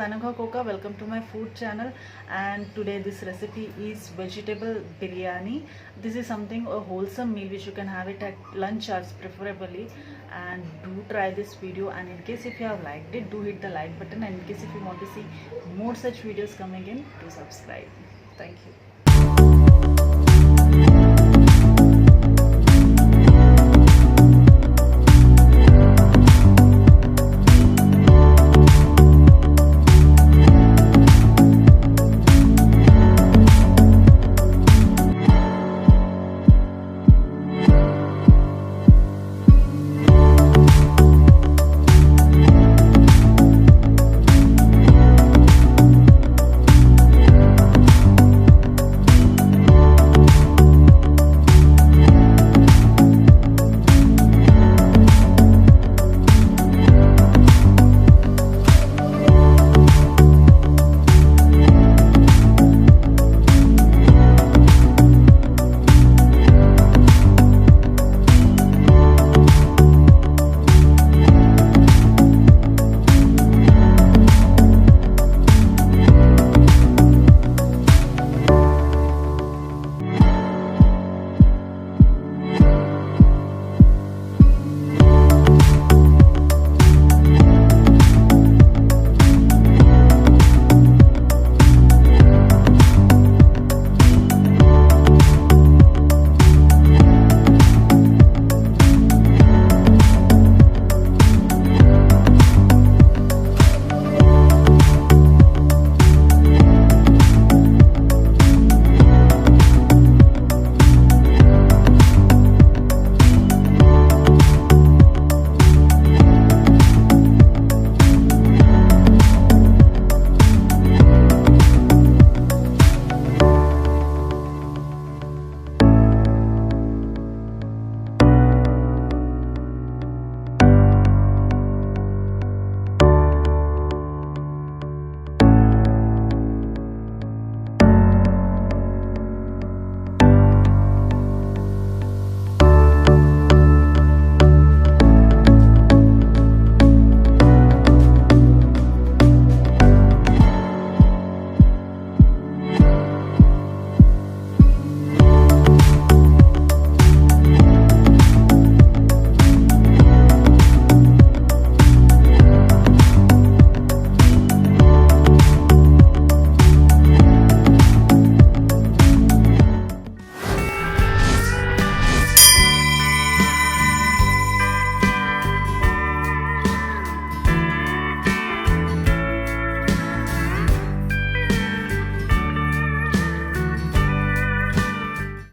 Anagha Koka. Welcome to my food channel, and today this recipe is vegetable biryani. This is something a wholesome meal which you can have it at lunch hours preferably, and do try this video. And in case if you have liked it, do hit the like button, and in case if you want to see more such videos coming in, do subscribe. Thank you.